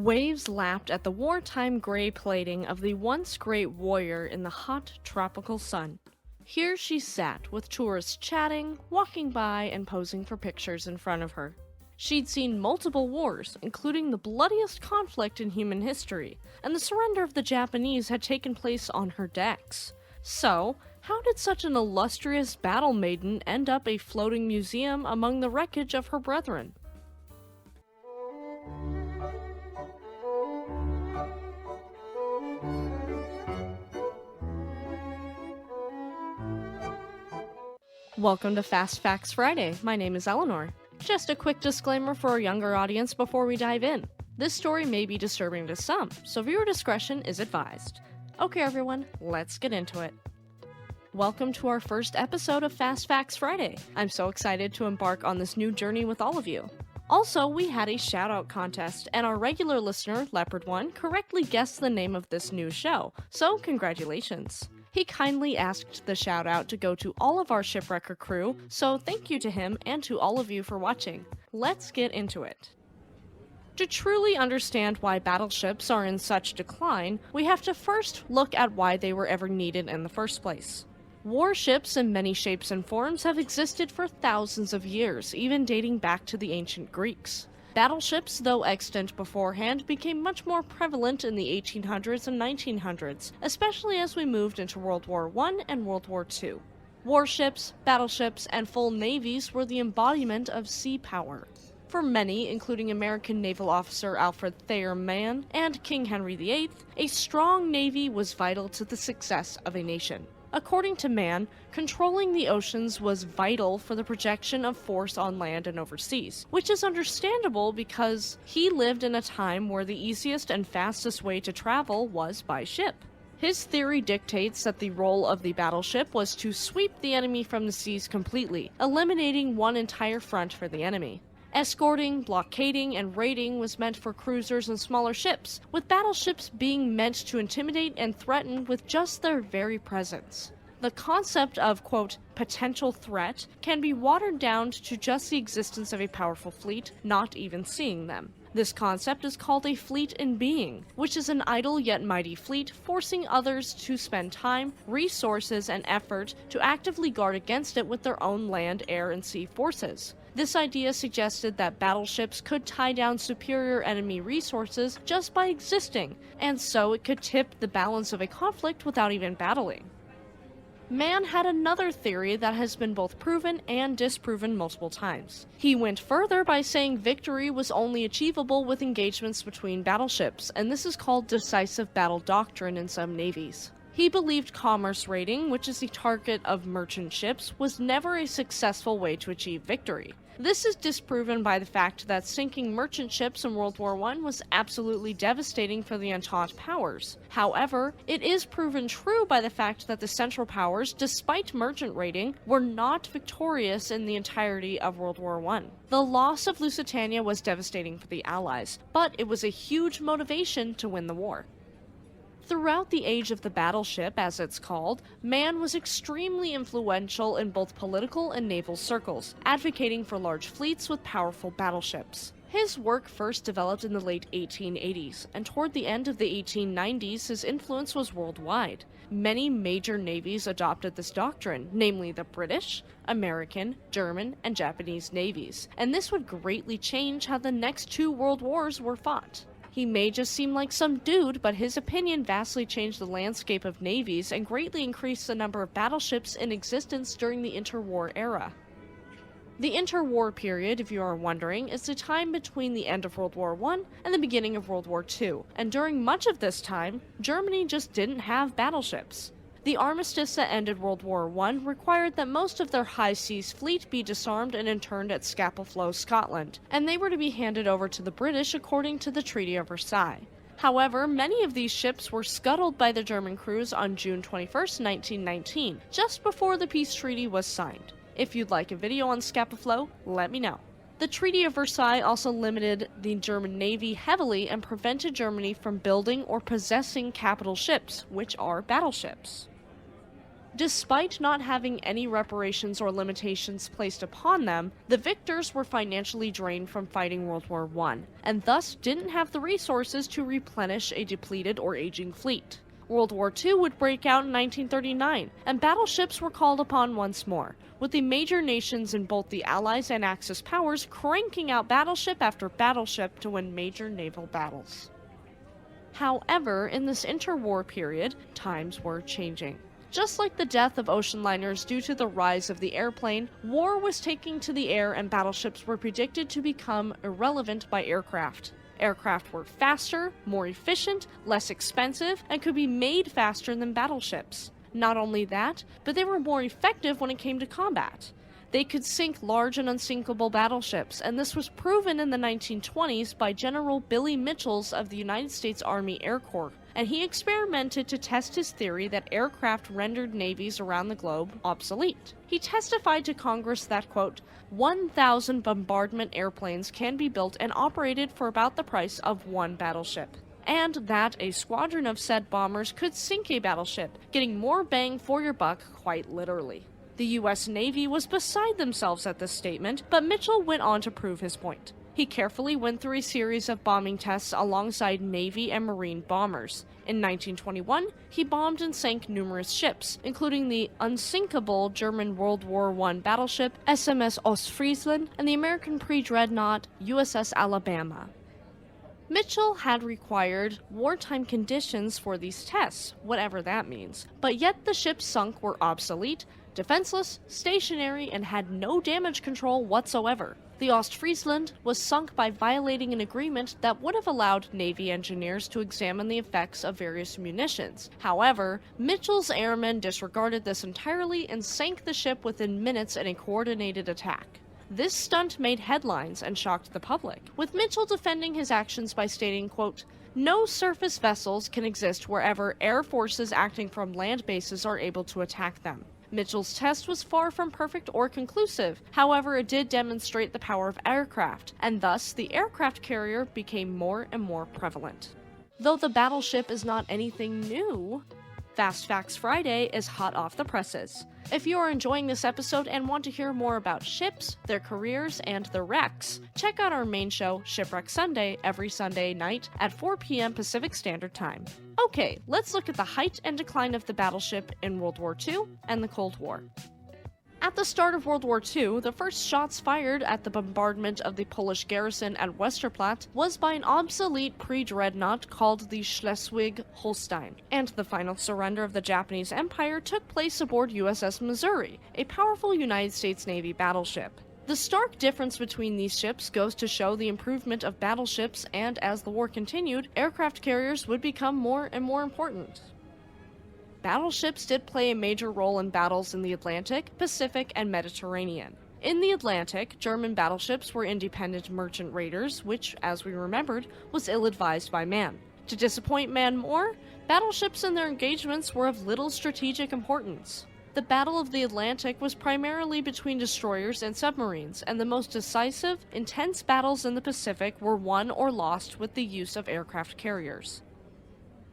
Waves lapped at the wartime gray plating of the once great warrior in the hot tropical sun. Here she sat, with tourists chatting, walking by, and posing for pictures in front of her. She'd seen multiple wars, including the bloodiest conflict in human history, and the surrender of the Japanese had taken place on her decks. So, how did such an illustrious battle maiden end up a floating museum among the wreckage of her brethren? Welcome to Fast Facts Friday. My name is Eleanor. Just a quick disclaimer for our younger audience before we dive in. This story may be disturbing to some, so viewer discretion is advised. Okay everyone, let's get into it. Welcome to our first episode of Fast Facts Friday. I'm so excited to embark on this new journey with all of you. Also, we had a shout-out contest, and our regular listener, Leopard1, correctly guessed the name of this new show, so congratulations. He kindly asked the shout-out to go to all of our Shipwrecker crew, so thank you to him and to all of you for watching. Let's get into it. To truly understand why battleships are in such decline, we have to first look at why they were ever needed in the first place. Warships in many shapes and forms have existed for thousands of years, even dating back to the ancient Greeks. Battleships, though extant beforehand, became much more prevalent in the 1800s and 1900s, especially as we moved into World War I and World War II. Warships, battleships, and full navies were the embodiment of sea power. For many, including American naval officer Alfred Thayer Mann and King Henry VIII, a strong navy was vital to the success of a nation. According to Mann, controlling the oceans was vital for the projection of force on land and overseas, which is understandable because he lived in a time where the easiest and fastest way to travel was by ship. His theory dictates that the role of the battleship was to sweep the enemy from the seas completely, eliminating one entire front for the enemy. Escorting, blockading, and raiding was meant for cruisers and smaller ships, with battleships being meant to intimidate and threaten with just their very presence. The concept of, quote, potential threat can be watered down to just the existence of a powerful fleet, not even seeing them. This concept is called a fleet in being, which is an idle yet mighty fleet forcing others to spend time, resources, and effort to actively guard against it with their own land, air, and sea forces. This idea suggested that battleships could tie down superior enemy resources just by existing, and so it could tip the balance of a conflict without even battling. Mann had another theory that has been both proven and disproven multiple times. He went further by saying victory was only achievable with engagements between battleships, and this is called Decisive battle doctrine in some navies. He believed commerce raiding, which is the target of merchant ships, was never a successful way to achieve victory. This is disproven by the fact that sinking merchant ships in World War I was absolutely devastating for the Entente powers. However, it is proven true by the fact that the Central Powers, despite merchant raiding, were not victorious in the entirety of World War I. The loss of Lusitania was devastating for the Allies, but it was a huge motivation to win the war. Throughout the age of the battleship, as it's called, Mann was extremely influential in both political and naval circles, advocating for large fleets with powerful battleships. His work first developed in the late 1880s, and toward the end of the 1890s his influence was worldwide. Many major navies adopted this doctrine, namely the British, American, German, and Japanese navies, and this would greatly change how the next two world wars were fought. He may just seem like some dude, but his opinion vastly changed the landscape of navies and greatly increased the number of battleships in existence during the interwar era. The interwar period, if you are wondering, is the time between the end of World War I and the beginning of World War II, and during much of this time, Germany just didn't have battleships. The armistice that ended World War I required that most of their high seas fleet be disarmed and interned at Scapa Flow, Scotland, and they were to be handed over to the British according to the Treaty of Versailles. However, many of these ships were scuttled by the German crews on June 21, 1919, just before the peace treaty was signed. If you'd like a video on Scapa Flow, let me know. The Treaty of Versailles also limited the German Navy heavily and prevented Germany from building or possessing capital ships, which are battleships. Despite not having any reparations or limitations placed upon them, the victors were financially drained from fighting World War I, and thus didn't have the resources to replenish a depleted or aging fleet. World War II would break out in 1939, and battleships were called upon once more, with the major nations in both the Allies and Axis powers cranking out battleship after battleship to win major naval battles. However, in this interwar period, times were changing. Just like the death of ocean liners due to the rise of the airplane, war was taking to the air and battleships were predicted to become irrelevant by aircraft. Aircraft were faster, more efficient, less expensive, and could be made faster than battleships. Not only that, but they were more effective when it came to combat. They could sink large and unsinkable battleships, and this was proven in the 1920s by General Billy Mitchells of the United States Army Air Corps, and he experimented to test his theory that aircraft rendered navies around the globe obsolete. He testified to Congress that, quote, 1,000 bombardment airplanes can be built and operated for about the price of one battleship, and that a squadron of said bombers could sink a battleship, getting more bang for your buck quite literally. The U.S. Navy was beside themselves at this statement, but Mitchell went on to prove his point. He carefully went through a series of bombing tests alongside Navy and Marine bombers. In 1921, he bombed and sank numerous ships, including the unsinkable German World War I battleship SMS Ostfriesland and the American pre-dreadnought USS Alabama. Mitchell had required wartime conditions for these tests, whatever that means, but yet the ships sunk were obsolete, defenseless, stationary, and had no damage control whatsoever. The Ostfriesland was sunk by violating an agreement that would have allowed Navy engineers to examine the effects of various munitions. However, Mitchell's airmen disregarded this entirely and sank the ship within minutes in a coordinated attack. This stunt made headlines and shocked the public, with Mitchell defending his actions by stating, quote, "No surface vessels can exist wherever air forces acting from land bases are able to attack them." Mitchell's test was far from perfect or conclusive, however it did demonstrate the power of aircraft, and thus the aircraft carrier became more and more prevalent. Though the battleship is not anything new, Fast Facts Friday is hot off the presses. If you are enjoying this episode and want to hear more about ships, their careers, and their wrecks, check out our main show, Shipwreck Sunday, every Sunday night at 4 p.m. Pacific Standard Time. Okay, let's look at the height and decline of the battleship in World War II and the Cold War. At the start of World War II, the first shots fired at the bombardment of the Polish garrison at Westerplatte was by an obsolete pre-dreadnought called the Schleswig-Holstein, and the final surrender of the Japanese Empire took place aboard USS Missouri, a powerful United States Navy battleship. The stark difference between these ships goes to show the improvement of battleships, and as the war continued, aircraft carriers would become more and more important. Battleships did play a major role in battles in the Atlantic, Pacific, and Mediterranean. In the Atlantic, German battleships were independent merchant raiders, which, as we remembered, was ill-advised by man. To disappoint man more, battleships and their engagements were of little strategic importance. The Battle of the Atlantic was primarily between destroyers and submarines, and the most decisive, intense battles in the Pacific were won or lost with the use of aircraft carriers.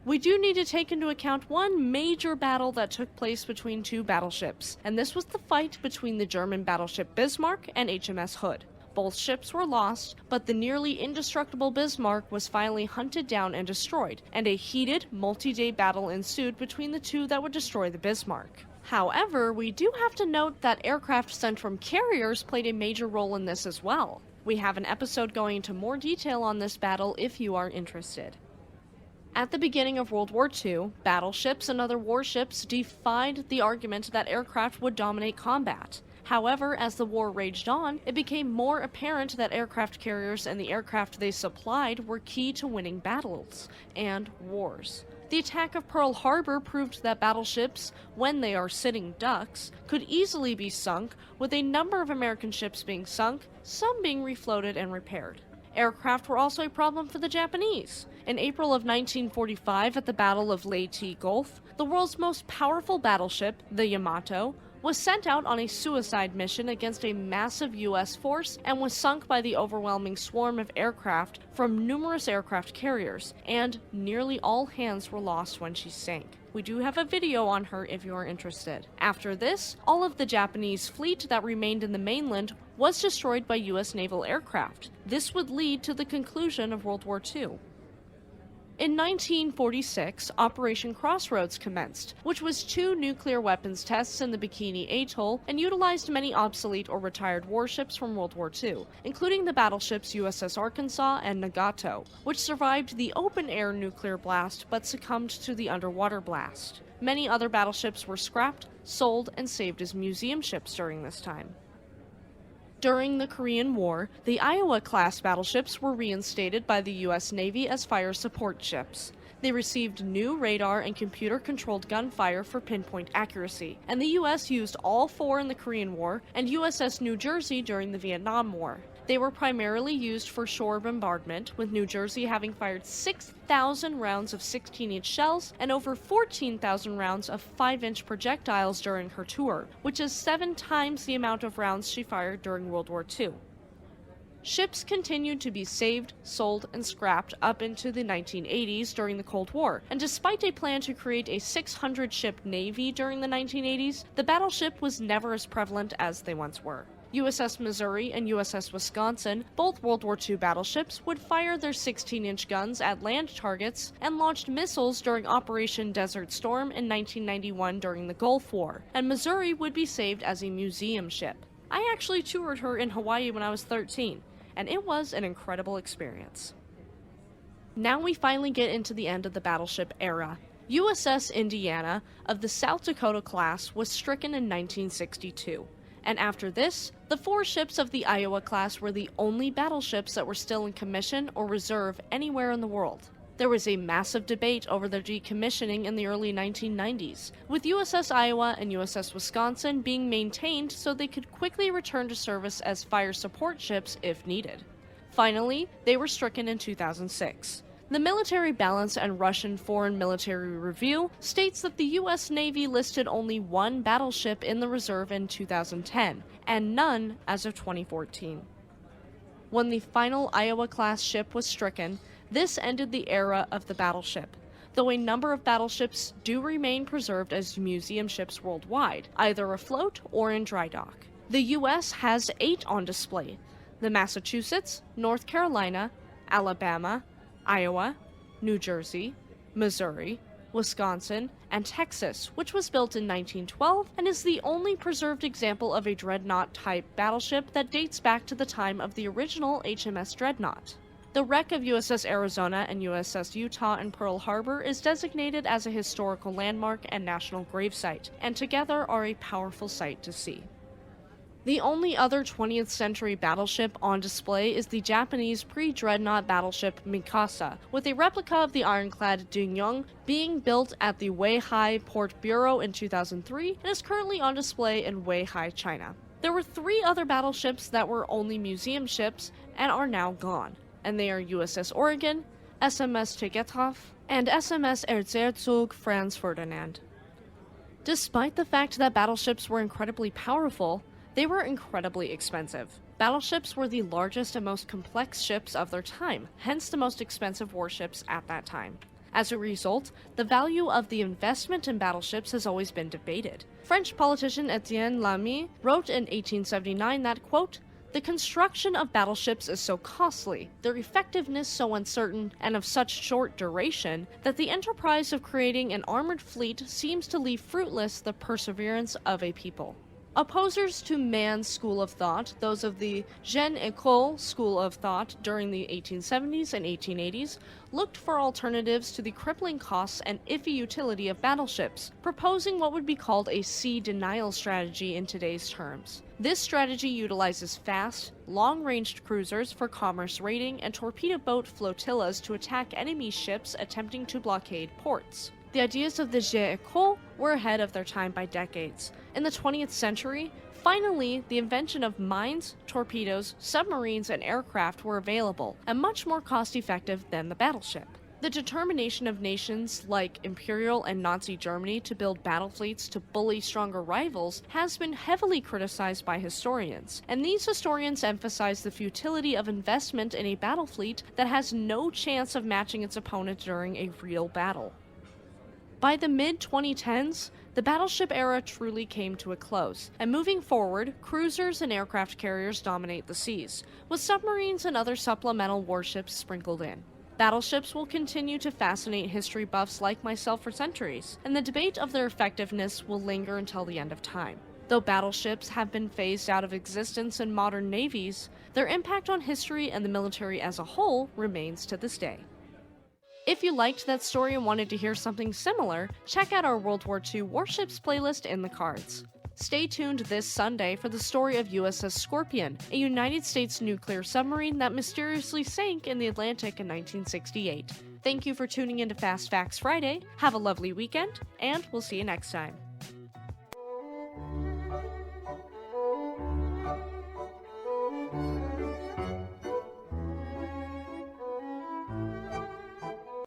We do need to take into account one major battle that took place between two battleships, and this was the fight between the German battleship Bismarck and HMS Hood. Both ships were lost, but the nearly indestructible Bismarck was finally hunted down and destroyed, and a heated, multi-day battle ensued between the two that would destroy the Bismarck. However, we do have to note that aircraft sent from carriers played a major role in this as well. We have an episode going into more detail on this battle if you are interested. At the beginning of World War II, battleships and other warships defied the argument that aircraft would dominate combat. However, as the war raged on, it became more apparent that aircraft carriers and the aircraft they supplied were key to winning battles and wars. The attack of Pearl Harbor proved that battleships, when they are sitting ducks, could easily be sunk, with a number of American ships being sunk, some being refloated and repaired. Aircraft were also a problem for the Japanese. In April of 1945, at the Battle of Leyte Gulf, the world's most powerful battleship, the Yamato, was sent out on a suicide mission against a massive U.S. force and was sunk by the overwhelming swarm of aircraft from numerous aircraft carriers, and nearly all hands were lost when she sank. We do have a video on her if you are interested. After this, all of the Japanese fleet that remained in the mainland was destroyed by US naval aircraft. This would lead to the conclusion of World War II. In 1946, Operation Crossroads commenced, which was 2 nuclear weapons tests in the Bikini Atoll and utilized many obsolete or retired warships from World War II, including the battleships USS Arkansas and Nagato, which survived the open-air nuclear blast but succumbed to the underwater blast. Many other battleships were scrapped, sold, and saved as museum ships during this time. During the Korean War, the Iowa-class battleships were reinstated by the U.S. Navy as fire support ships. They received new radar and computer-controlled gunfire for pinpoint accuracy, and the U.S. used all 4 in the Korean War and USS New Jersey during the Vietnam War. They were primarily used for shore bombardment, with New Jersey having fired 6,000 rounds of 16-inch shells and over 14,000 rounds of 5-inch projectiles during her tour, which is 7 times the amount of rounds she fired during World War II. Ships continued to be saved, sold, and scrapped up into the 1980s during the Cold War, and despite a plan to create a 600-ship navy during the 1980s, the battleship was never as prevalent as they once were. USS Missouri and USS Wisconsin, both World War II battleships, would fire their 16-inch guns at land targets and launched missiles during Operation Desert Storm in 1991 during the Gulf War, and Missouri would be saved as a museum ship. I actually toured her in Hawaii when I was 13, and it was an incredible experience. Now we finally get into the end of the battleship era. USS Indiana of the South Dakota class was stricken in 1962. And after this, the 4 ships of the Iowa class were the only battleships that were still in commission or reserve anywhere in the world. There was a massive debate over their decommissioning in the early 1990s, with USS Iowa and USS Wisconsin being maintained so they could quickly return to service as fire support ships if needed. Finally, they were stricken in 2006. The Military Balance and Russian Foreign Military Review states that the U.S. Navy listed only 1 battleship in the reserve in 2010, and none as of 2014. When the final Iowa-class ship was stricken, this ended the era of the battleship, though a number of battleships do remain preserved as museum ships worldwide, either afloat or in dry dock. The U.S. has 8 on display: the Massachusetts, North Carolina, Alabama, Iowa, New Jersey, Missouri, Wisconsin, and Texas, which was built in 1912 and is the only preserved example of a dreadnought-type battleship that dates back to the time of the original HMS Dreadnought. The wreck of USS Arizona and USS Utah in Pearl Harbor is designated as a historical landmark and national gravesite, and together are a powerful sight to see. The only other 20th century battleship on display is the Japanese pre-dreadnought battleship Mikasa, with a replica of the ironclad Dingyeong being built at the Weihai Port Bureau in 2003 and is currently on display in Weihai, China. There were 3 other battleships that were only museum ships and are now gone, and they are USS Oregon, SMS Tegethoff, and SMS Erzherzog Franz Ferdinand. Despite the fact that battleships were incredibly powerful, they were incredibly expensive. Battleships were the largest and most complex ships of their time, hence the most expensive warships at that time. As a result, the value of the investment in battleships has always been debated. French politician Étienne Lamy wrote in 1879 that, quote, "The construction of battleships is so costly, their effectiveness so uncertain, and of such short duration, that the enterprise of creating an armored fleet seems to leave fruitless the perseverance of a people." Opposers to Mann's school of thought, those of the Jeune École school of thought during the 1870s and 1880s, looked for alternatives to the crippling costs and iffy utility of battleships, proposing what would be called a sea denial strategy in today's terms. This strategy utilizes fast, long-ranged cruisers for commerce raiding and torpedo boat flotillas to attack enemy ships attempting to blockade ports. The ideas of the Jeune École were ahead of their time by decades. In the 20th century, finally, the invention of mines, torpedoes, submarines, and aircraft were available, and much more cost-effective than the battleship. The determination of nations like Imperial and Nazi Germany to build battle fleets to bully stronger rivals has been heavily criticized by historians, and these historians emphasize the futility of investment in a battle fleet that has no chance of matching its opponent during a real battle. By the mid-2010s, the battleship era truly came to a close, and moving forward, cruisers and aircraft carriers dominate the seas, with submarines and other supplemental warships sprinkled in. Battleships will continue to fascinate history buffs like myself for centuries, and the debate of their effectiveness will linger until the end of time. Though battleships have been phased out of existence in modern navies, their impact on history and the military as a whole remains to this day. If you liked that story and wanted to hear something similar, check out our World War II warships playlist in the cards. Stay tuned this Sunday for the story of USS Scorpion, a United States nuclear submarine that mysteriously sank in the Atlantic in 1968. Thank you for tuning in to Fast Facts Friday, have a lovely weekend, and we'll see you next time.